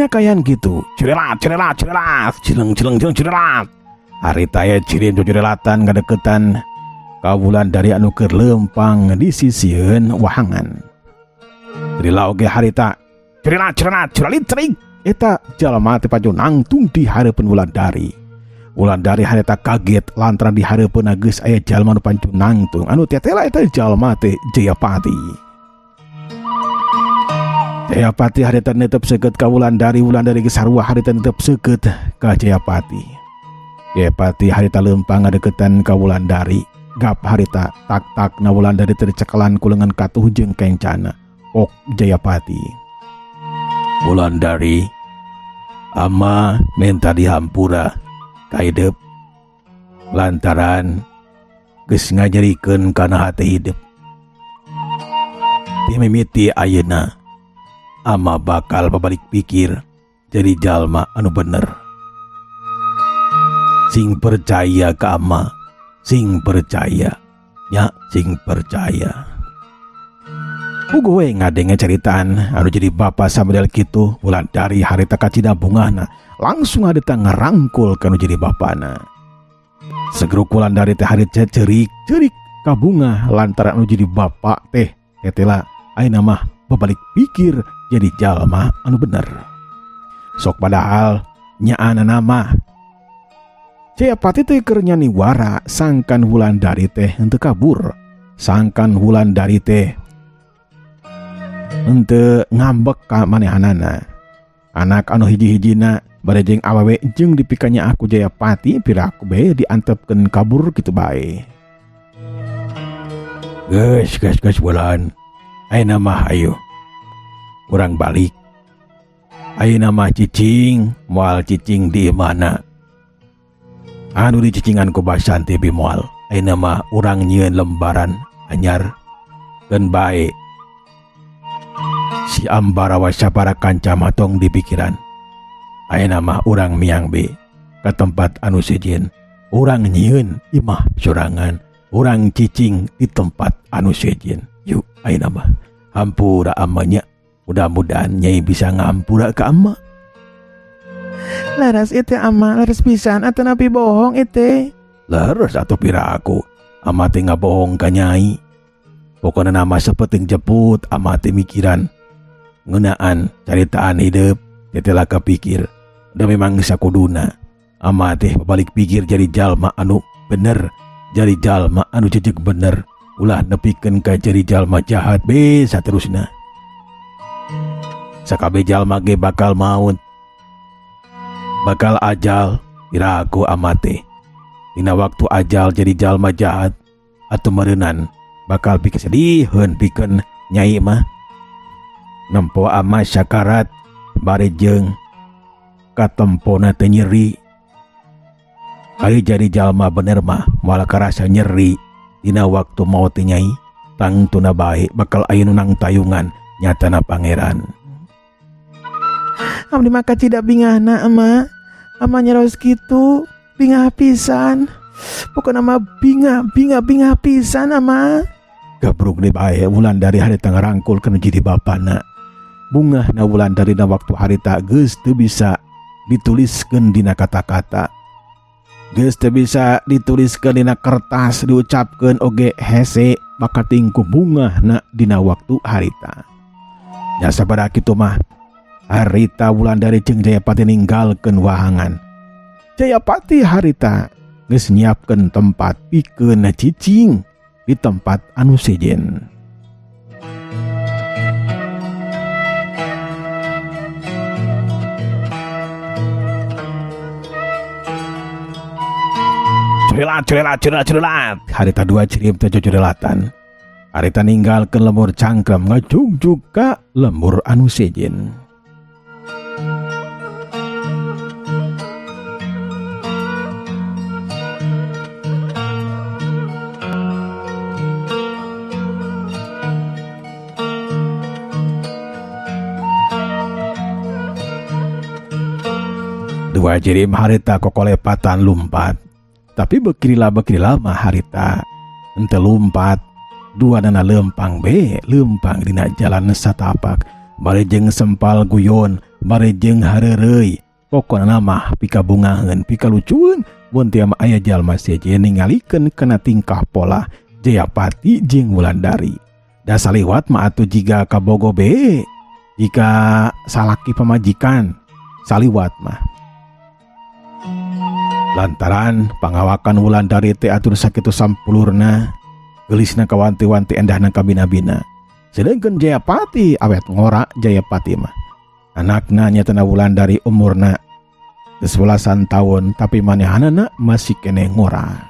kayan gitu. Cirelat, cileng cirelat. Harita ya cirin cirelatan ngadeketan kawulan dari anu keur lempang di sisieun wahangan. Rila oge harita cirelat, ciralit cerik. Eta jalma teh paju nangtung di hareupeun Wulandari. Wulandari harita kaget lantaran di hareupeun geus aya jalma nu pancu nangtung. Anu tetela eta jalma teh Jayapati. Jayapati harita netep seukeut ka Wulandari. Wulandari geus sarua harita netep seukeut ka Jayapati. Jayapati harita lempang ngadeukeutan ka Wulandari. Gap harita tak na Wulandari teu dicekelan ku leungeun katuh jeung kencana. Pok Jayapati. Wulandari, ama minta dihampura ka hidup lantaran geus ngajarikeun kana hati hidup. Ti mimiti ayeuna ama bakal babalik pikir jadi jalma anu bener. Sing percaya ka ama, sing percaya nya sing percaya. Puguh we ngadenge caritaan anu jadi bapa samodel kitu. Wulandari harita kacida bungahna langsung adeta ngarangkul kanu jadi bapana. Segeruk Wulandari teh harita cerik ka bunga lantaran anu jadi bapa teh tetela ayeuna mah babalik pikir jadi jalma anu bener. Sok padahal nyaana nama Jayapati teh keur nyani wara sangkan Wulandari teh henteu kabur. Sangkan Wulandari teh henteu ngambek ka manehanana. Anak anu hiji-hijina barejeng awewe jeung dipikanya aku Jayapati piraku bae diantepkeun kabur kitu bae. Geus Wulan. Ayeuna mah ayo. Urang balik. Ayeuna mah cicing, moal cicing di mana? Anu dicicingan ku Basanti bi moal. Ayeuna mah urang nyieun lembaran anyar keun bae. Si Ambarawa sabara kanca matong di pikiran. Ayeuna mah urang miang be ka tempat anu sejen. Urang nyieun imah sorangan, urang cicing di tempat anu sejen. Yuk ayeuna mah hampura amanya. Mudah-mudahan Nyai bisa ngampura ka ama. Laras ite ama, laras pisan atuh napi bohong ite. Laras atuh piraku. Ama teh ngabohong ka Nyai. Pokona nama sapeting jeput ama teh mikiran ngeunaan caritaan hidup tetela kepikir udah memang sakuduna ama teh balik pikir jadi jalma anu bener, jadi jalma anu jejeg bener, ulah nepikeun ka jadi jalma jahat be saterusna. Sakabe jalma ge bakal maut, bakal ajal. Piraku ama teh dina waktu ajal jadi jalma jahat atau meureunan bakal pikir sedihun pikeun Nyai mah. Nempo ama syakarat barejeng katempona teh nyeri. Ari jadi jalma bener mah moal karasa nyeri dina waktu maut teh Nyai. Tangtuna bae bakal aya nu nang tayungan nyatana pangeran. Abdi mah kacida bingahna ama. Ama nyaraos kitu bingah pisan. Pokona mah bingah pisan ama. Gabruk di bae Wulandari harita ngarangkul kana jadi bapana. Bungahna Wulandari na waktu harita geus teu bisa dituliskeun dina kata-kata. Geus teu bisa dituliskeun dina kertas, diucapkeun oge hese makating ku bungahna dina waktu harita. Nya sabaraha kitu mah harita Wulandari jeung Jayapati ninggalkeun wahangan. Jayapati harita geus nyiapkeun tempat pikeun cicing di tempat anu sejen. Cirelat. Harita dua cirim teh cirelatan. Harita ninggalkeun lembur cangkrem ngajungjuk ka lembur anu sejen. Dua jirim harita kokolepatan lumpat. Tapi bekirila mah harita ente lumpat. Dua dana lempang dina jalan satapak. Barejeng sempal guyon bari jeung hareureuy pokona mah pikabungaheun pikalucueun mun teu aya jalma seje ningalikeun kana tingkah pola Jayapati jeung Wulandari. Da saliwat mah atuh jiga kabogo be jika salaki pamajikan saliwat mah. Lantaran pangawakan Wulandari teh atur sakitu sampulurna geulisna kawanti-wanti endahna kabina-bina. Sedengkeun Jayapati awet ngora Jayapati mah. Anakna nyatana Wulandari umurna 11 tahun tapi manehanana masih kene ngora.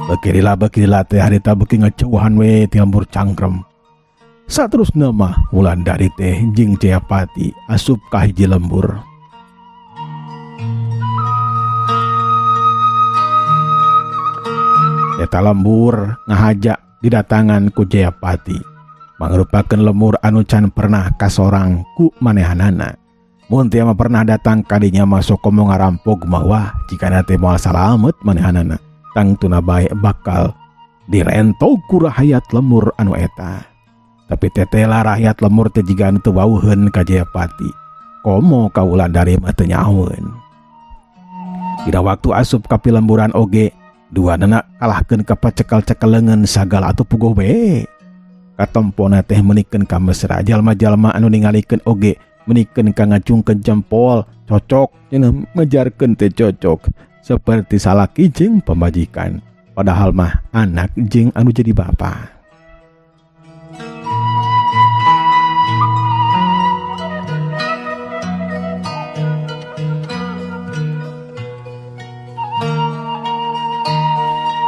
Bekirilah teh harita beuki ngeceuhan we ti lembur cangkrem. Saterusna mah Wulandari teh jeung Jayapati asup ka hiji lembur. Eta lembur ngahajak didatangan ku Jayapati mangrupakeun lembur anu can pernah kasorang ku manehanana. Mun teu mah pernah datang ka dinya masuk komo ngarampog mah wah jikana teh moal salamet manehanana tangtuna bae bakal direntog ku rakyat lembur anu eta. Tapi tetela rakyat lembur teh jiga anu teu wauheun ka Jayapati komo ka Wulandari mah teu nyahoeun. Dina waktu asup ka pilemburan oge duanana kalahkeun ka pacekel-cekeleungeun sagala atuh puguh be. Katompona teh menikeun ka mesra jalma-jalma anu ningalikeun oge menikeun ka ngacungkeun jempol cocok cenah mejarkeun teh cocok seperti salaki jeung pamajikan padahal mah anak jeung anu jadi bapa.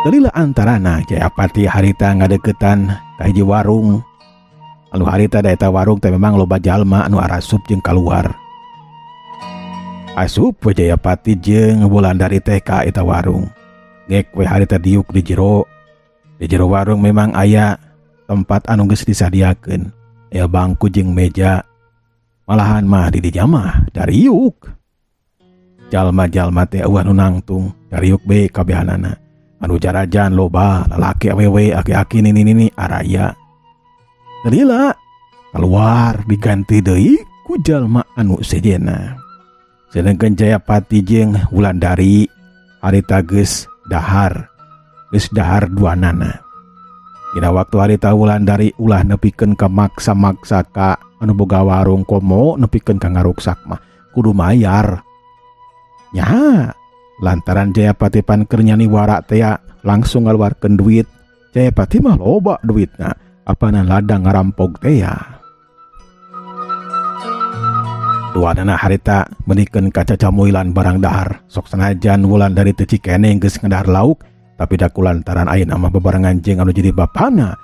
Dalila antarana Jayapati harita ngadeukeutan ka hiji warung. Anu harita da eta warung teh memang loba jalma anu arasup jeung kaluar. Asup we Jayapati jeung Wulandari teh ka eta warung. Ngek we harita diuk di jero. Di jero warung memang aya tempat anu geus disadiakeun. Aya bangku jeung meja. Malahan mah di dinya mah dariuk. Jalma-jalma teh eueuh nu nangtung dariuk be kabehanana. Anu jarajan loba lalaki awewe aki-aki nini araya. Dalila keluar diganti deui ku jalma anu sejena. Sedengkeun Jayapati jeung Wulandari harita geus dahar duanana. Dina waktu harita Wulandari ulah nepikeun ka maksa-maksa ka anu boga warung komo nepikeun ka ngaruksak mah kudu mayar. Nya lantaran Jayapati pan keur nyani wara teh langsung ngaluarkeun duit. Jayapati mah loba duitna apana ladang ngarampog teh ya. Duanana harita menikeun ka cacamuilan barang dahar sok sanajan Wulandari teu cikeneng geus ngedahar lauk tapi da kulantaran ayeuna mah bebarengan jeung anu jadi bapana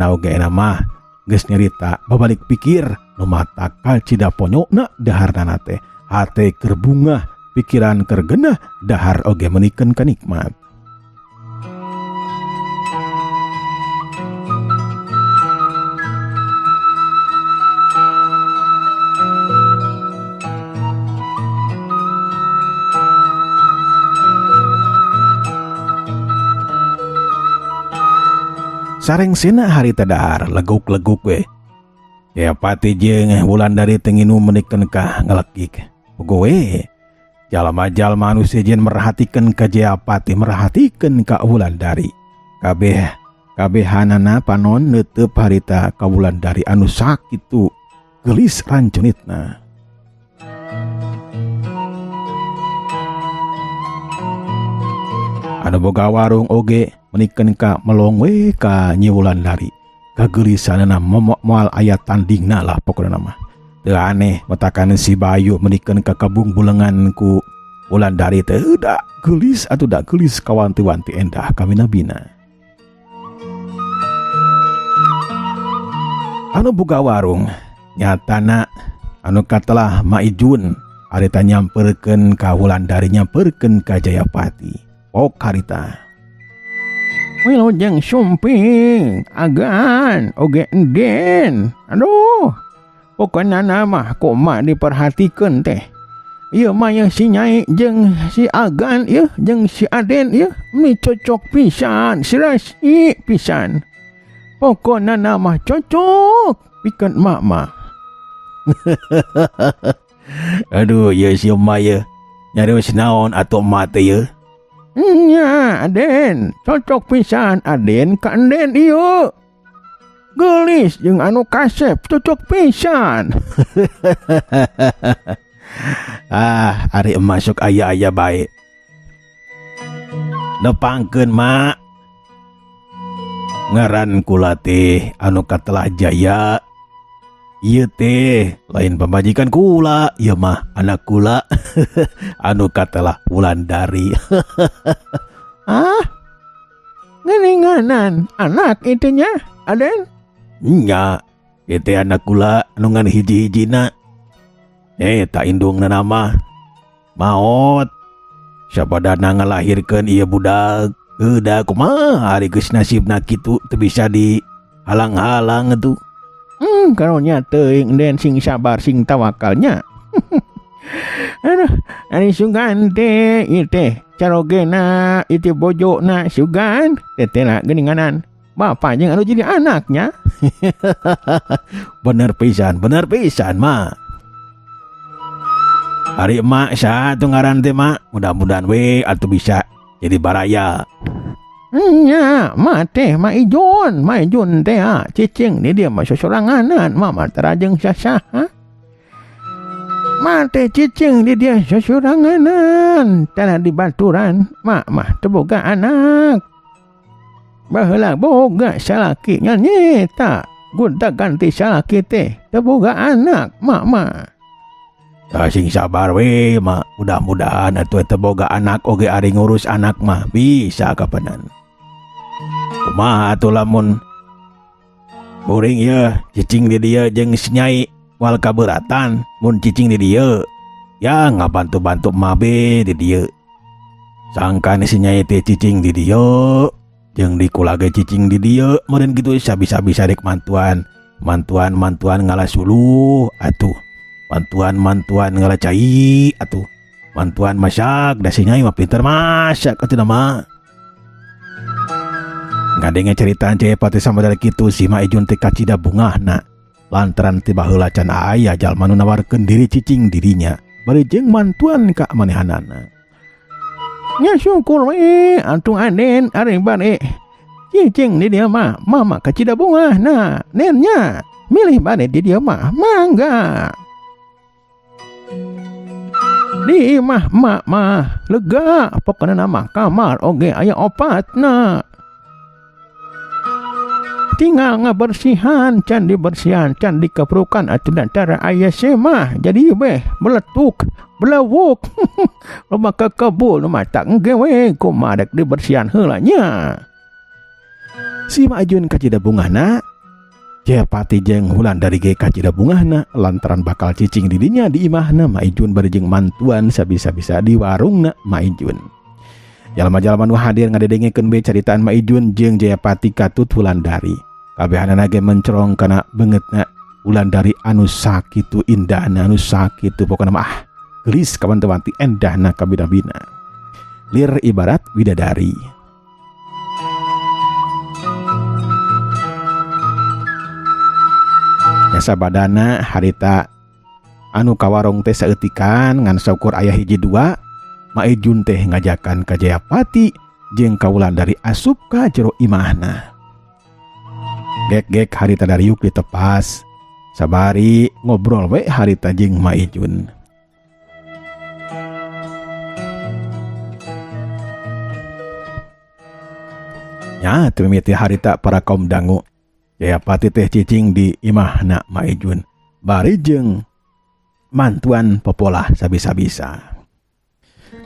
oge ena mah geus nyarita babalik pikir nu mata kal cida ponyokna daharna teh hate keur bungah pikiran keur geunah dahar oge menikeun ka nikmat. Sareng sena harita dahar leguk-leguk we. Jayapati jeung Wulandari teu nginu menikeun ka ngelekik. Puguh we. Jalma-jalma anu sejen merhatikeun ka Jayapati merhatikeun ka Wulandari. Kabehanana panon neuteup harita ka Wulandari anu sakitu geulis rancunitna. Anu boga warung oge menikeun ka melong we ka Nyi Wulandari. Kageulisanna moal aya tandingna lah pokona mah. Teu aneh matakan si Bayu menikeun ka kabung bulengan ku Wulandari teh da geulis atuh da geulis kawanti-wanti endah kabina-bina. Anu boga warung nyatana anu katelah Maijun harita nyamperkeun ka Wulandari nyamperkeun ka Jayapati. Pok harita wilujeng sumping agan oge enden. Aduh pokoknya nama koma diperhatikeun teh. Ieu mah si Nyai jeung si Agan ieu jeung si Aden ieu mi cocok pisan, serasi pisan. Pokoknya nama cocok pikeun mak mah. Aduh, ya si emak ya. Nyarios naon atau mate ya? Nya, Aden, cocok pisan Aden ka Enden ieu. Gelis jeung anu kasep cocok pisan. Ari emak sok aya-aya bae. Nepangkeun mak. Ngaran kula teh anu katelah jaya. Ieu teh lain pamajikan kula, ieu mah anak kula. Anu katelah Wulandari. Ngeninganan anak itunya, Aden? Nya, itu anak kula anu ngan hiji-hijina. Tak indungna nama maot. Sabadana ngalahirkeun ieu budak. Da kumaha ari geus nasibna kitu teu bisa dihalang-halang atuh. Karunya teuing den sing sabar sing tawakalnya. Aduh, ari sugan teh ieu teh carogena itu bojona sugan tetela geuninganan bapak jeung anu jadi anaknya. Bener pisan mah. Ari emak satu ngaran teh mak, mudah-mudahan we atuh bisa jadi baraya. Nya, teh Ma Ijun teh cicing ni dia mah sosoranganan, mama terajeng sasaha. Teh cicing dia sosoranganan, tanah di baturan, mak teu boga anak. Baheula boga salaki nya nyeta, gonta ganti salaki teh teu boga anak, mak. Sing sabar we mak, mudah-mudahan atuh teu boga anak oge ari ngurus anak mah bisa kapanan. Kumaha atuh lamun kuring ya cicing di dieu jeung si Nyai wal kabeuratan, mun cicing di dieu ya ngabantu-bantu mabe di dieu. Sangkan si Nyai teh cicing di dieu jeung di kula ge cicing di dieu, meureun kitu bisa-bisa dek mantuan ngalah suluh atuh. Mantuan ngalacai atuh. Mantuan masak da si Nyai mah pinter masak atuh nama. Ngadenge ceritaan Jayapati samadara kitu si Ma Ijun teh kacida bungahna lantaran teu baheula can aya jalma nu nawarkeun diri cicing dirinya bari jeung mantuan ka manehanana. Nya syukur we atuh Aden ari bade cicing di dia mah mama kacida bungahna nennya milih bade di dia mah mangga. Di mah lega pokona nama kamar oge aya opatna. Tinggal ngabersihan can dikeperukan atuh dantara aya semah jadi beh meletuk belawuk. Loba kakebul nu mata engge we kumaha dek dibersihan heula nya. Si Ma Ijun kacida bungahna, Jayapati jeung Wulandari ge kacida bungahna lantaran bakal cicing didinya di imahna Ma Ijun bari jeung mantuan sabisa-bisa di warungna Ma Ijun. Jalma-jalma nu hadir ngadedengekeun be caritaan Ma Ijun jeung Jayapati katut Wulandari. Kabehanana ge mencorong kana beungeutna Wulandari anu sakitu indahna anu sakitu pokona mah gelis kawanti-wanti endahna kabina-bina. Lir ibarat widadari. Jasa badana harita anu kawarong teh saeutikan ngan saukur aya hiji dua, Ma Ijun teh ngajakan ka Jayapati jeung ka Wulandari asup ka jero imahna. Gek harita dariuk ditepas sabari ngobrol we harita jeung Ma Ijun. Nya teu mimiti harita para kaum dangu Jayapati teh cicing di imahna Ma Ijun bari jeung mantuan popolah sabisa-bisa.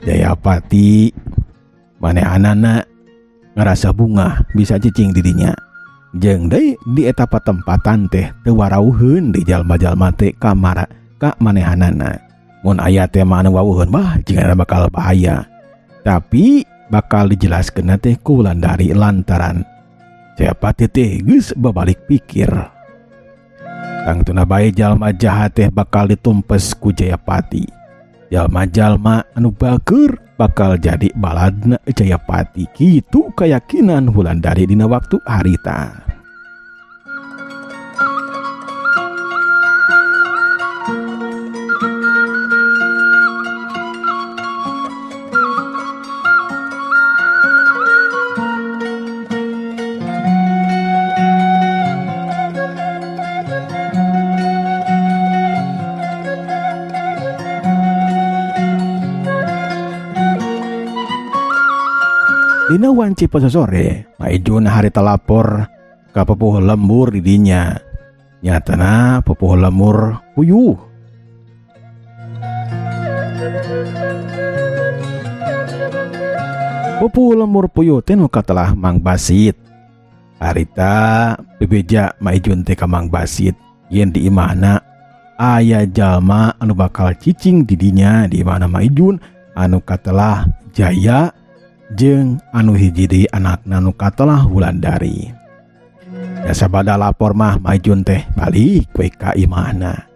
Jayapati manehanana ngerasa bunga bisa cicing didinya. Jeung deui di eta patempatan teh teu warawuheun di jalma-jalma teh kamara ka manehanana. Mun aya teh mah anu wawuheun mah jingana bakal bahaya. Tapi bakal dijelaskeun teh ku Wulandari lantaran Jayapati teh geus babalik pikir. Tangtuna bae jalma jahat teh bakal ditumpes ku Jayapati. Jalma-jalma anu bager bakal jadi baladna Jayapati. Kitu keyakinan Wulandari dina waktu harita. Dina wanci poso sore Maijun harita lapor ka pepuh lembur di dinya. Nyatana pepuh lembur puyuh. Pepuh lembur puyuh teh nu katelah Mang Basit. Harita bebeja Maijun teh ka Mang Basit yen di imahna aya jalma anu bakal cicing di dinya, di mana Maijun anu katelah Jaya jeung anu hiji deui anakna anu katelah Wulandari. Ya sabada lapor mah Maijun teh balik we ka imahna.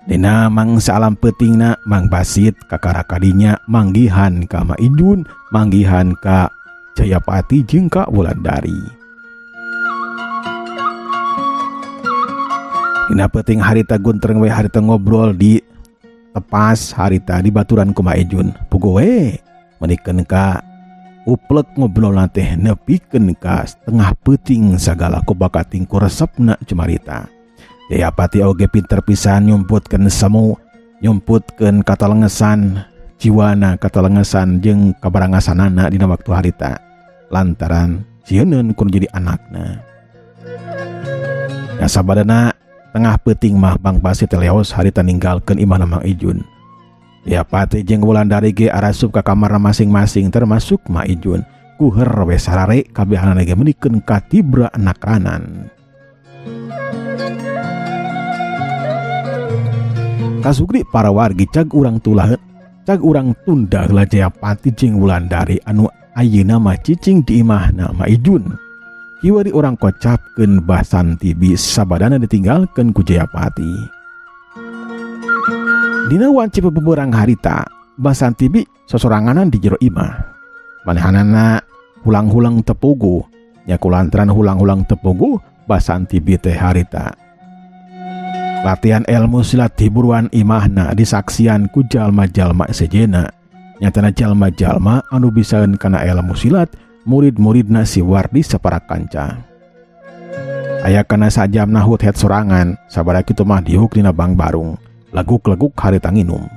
Dina mangsa alam peutingna Mang Basit kakara kadinya manggihan ka Maijun, manggihan ka Jayapati jeung ka Wulandari. Dina peuting harita guntreng we harita ngobrol di tepas harita di baturan ku Maijun. Puguh we menikeun ka uplek ngobrol teh nepikeun ka setengah peuting sagala kubakating ku resepna cumarita. Jayapati oge pinter pisan nyumputkeun samu, nyumputkeun katalengesan jiwana, katalengesan jeung kabarangasanana dina waktu harita lantaran sieun kudu jadi anakna. Ya sabadana tengah peuting mah Mang Basit leos harita ninggalkeun imahna Mang Ijun. Jayapati jeung Wulandari ge arasup ka kamarna masing-masing termasuk Maijun. Kuher we sarare kabehanana ge menikeun ka tibra nakranan. Kasugri para wargi cag urang tunda heula Jayapati jeung Wulandari anu ayeuna mah cicing di imahna Maijun. Kieu di urang kocapkeun Basanti bi sabadana ditinggalkeun ku Jayapati. Dina wanci beberang harita Basanti bi sosoranganan di jero imah. Manehanana hulang-hulang tepugu. Nya kulantaran hulang-hulang tepugu Basanti bi teh harita latihan ilmu silat hiburuan imahna disaksian ku jalma-jalma sejena. Nyatana jalma-jalma anu bisaeun kana ilmu silat murid-muridna si Wardi saparakanca. Aya kana sajamna hut het sorangan sabada kitu mah diuk dina Bang Barung. Leguk-leguk harita nginum.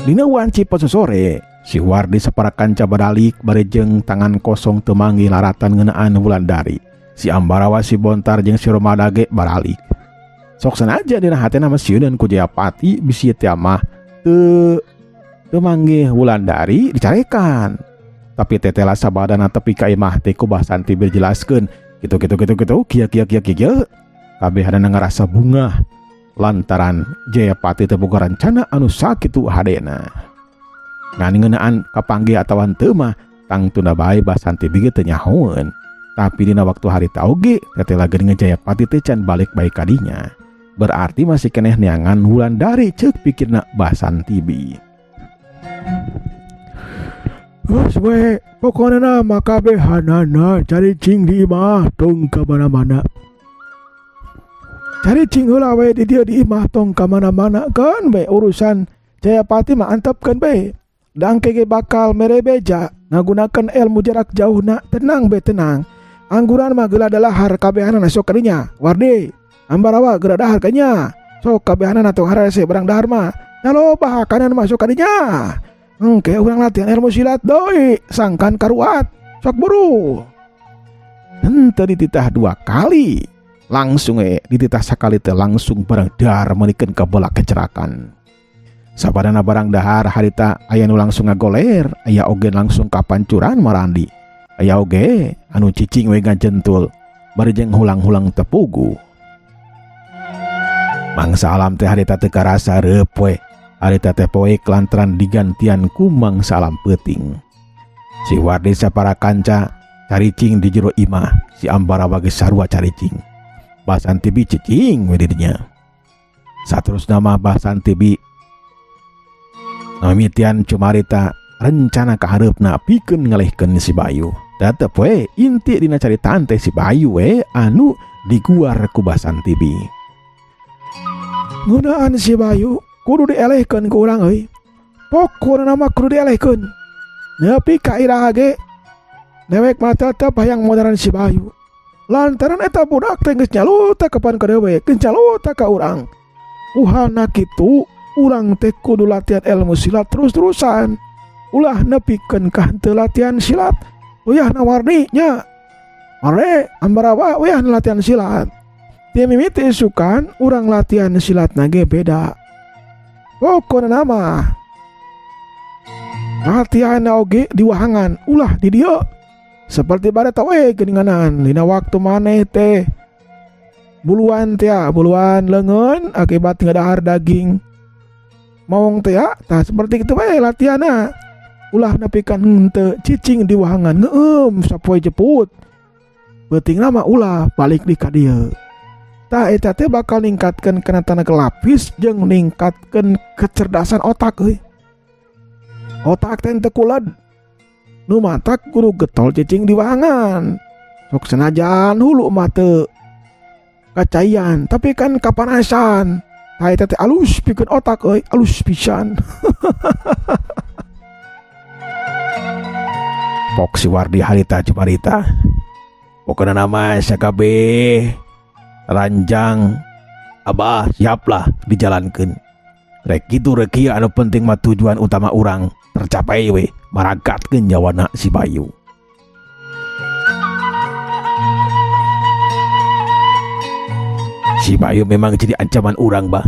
Dina wanci poso sore si Wardi saparakanca badalik barejeng tangan kosong teu manggih laratan ngeunaan Wulandari. Si Ambarawa, si Bontar jeung si Romada ge baralik. Sok sanaja dina hatena mah sieun ku Jayapati bisi teh mah teu manggih Wulandari dicarekan. Tapi tetela sabadana tepi ka imah teh ku Basanti berjelaskeun kitu kieu kabehana ngarasa bungah lantaran Jayapati teu boga rencana anu sakitu hadena. Ngan ngeunaan kapanggih atawa henteu mah tangtuna bae Basanti bege teu nyahoeun. Tapi dina waktu harita oge tetela geuning Jayapati teh can balik bae ka dinya. Berarti masih keneh neangan Wulandari ceuk pikirna Basanti bi. Geus we pokona mah kabehanana caricing di imah tong ka mana-mana. Caricing heula we di dieu di imah tong ka mana-mana kan we urusan Jayapati mah antepkeun be. Dangke ge bakal mere beja ngagunakeun ilmu jarak jauhna. Tenang be tenang. Angguran mah geula dalahar kabehanana sok ka dinya. Wardi, Ambarawa geura dahar ka nya. Sok kabehanana tong harese barang dahar mah. Naloba kanan masuk ka dinya. Engke urang latihan ilmu silat doi, sangkan karuat. Sok buru. Henteu dititah 2 kali. Langsung dititah sakali teh langsung barang dahar menikeun ka bola kecerakan. Sabadana barang dahar harita aya nu langsung ngagoler, aya oge langsung ka pancuran marandi. Aya oge anu cicing we ngajentul barejeng hulang-hulang tepugu. Mangsa alam teh harita teu karasa reup we. Harita teh poek lantaran digantian ku mangsa alam peuting. Si Wardi saparakanca caricing di jero imah, si Ambarawa ge sarua caricing. Basanti bi cicing we didinya. Saterusna mah Basanti bi namitian cumarita rencana ka hareupna pikeun ngalehkeun si Bayu. Tetep we inti dina caritaan teh si Bayu we anu diguar ku Basanti bi. Ngeunaan si Bayu kudu dielehkeun ku urang euy. Pokona mah kudu dielehkeun. Nepi ka iraha ge dewek mah tetep hayang modern si Bayu. Lantaran eta budak teh geus nyaluta kapan ka dewek, geus nyaluta ka urang. Uhana kitu, urang teh kudu latihan ilmu silat terus-terusan. ulah nepikeun ka henteu latihan silat uyah nawarni nya mare ambarawa uyah latihan silat ti mimiti isukan urang latihan silat ge beda pokona nama latihan oge di wahangan ulah di dieu seperti bade tawe geuninganan dina waktu maneh teh buluan leungeun akibat ngadahar daging maung teh tah seperti kitu bae latihanna ulah nepikeun henteu cicing di wahangan ngeueum sapoe jeput beuting mah ulah balik di ka dieu tah eta teh bakal ningkatkeun kana tenaga lapis jeung ningkatkeun kecerdasan otak euy otak teh teu kuled nu matak kudu getol cicing di wahangan sok senajan hulu mah teu kacayan tapi kan kapanasan tah eta teh alus pikeun otak euy alus pisan pok si Wardi harita cumarita pokona nama sakabeh ranjang abah siaplah dijalankeun rek kitu rek ieu anu penting mah tujuan utama urang tercapai we maragatkeun nyawana si Bayu. Si Bayu memang jadi ancaman urang bah.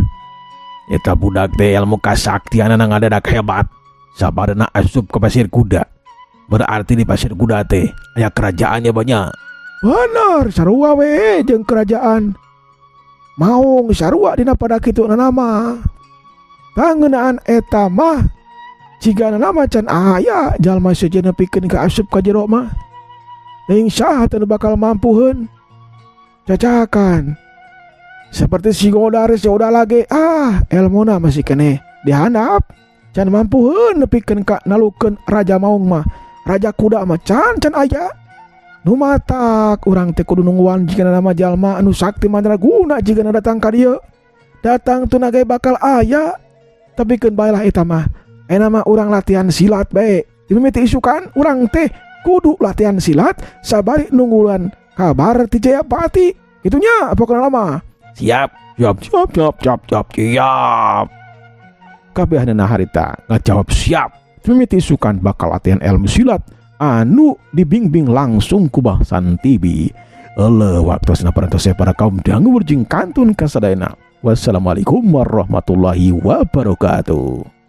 Eta budak teh ilmu kasaktianna ngadadak hebat. Sabarna asup ke pasir kuda. Berarti di pasir kuda teh aya kerajaannya banyak. Bener, sarua we jeung kerajaan. Maung sarua dina pada kitu nama. Pangeunaan eta mah jigana nama can aya jalma sejenna pikeun ka asup ka jero mah. Teuing saha teu bakal mampuheun. Cacakan. Seperti si Godar lagi ilmuna masih kene dihandap can mampuheun nepikeun ka nalukeun raja maung mah raja kuda mah can aya nu matak urang teh kudu nungguan jigana nama jalma anu sakti mandraguna jigana datang ka dieu datang teu nage bakal aya tapi keun bae lah eta mah ena mah urang latihan silat bae dimimiti isukan urang teh kudu latihan silat sabari nungguan kabar ti Jayapati gitunya pokona lama. Siap. Kabehanana harita ngajawab siap. Mimiti isukan bakal latihan ilmu silat anu dibimbing langsung ku Bah Santibi. Waktu parantos para kaum dangu berjing kantun kasadayana. Wassalamualaikum warahmatullahi wabarakatuh.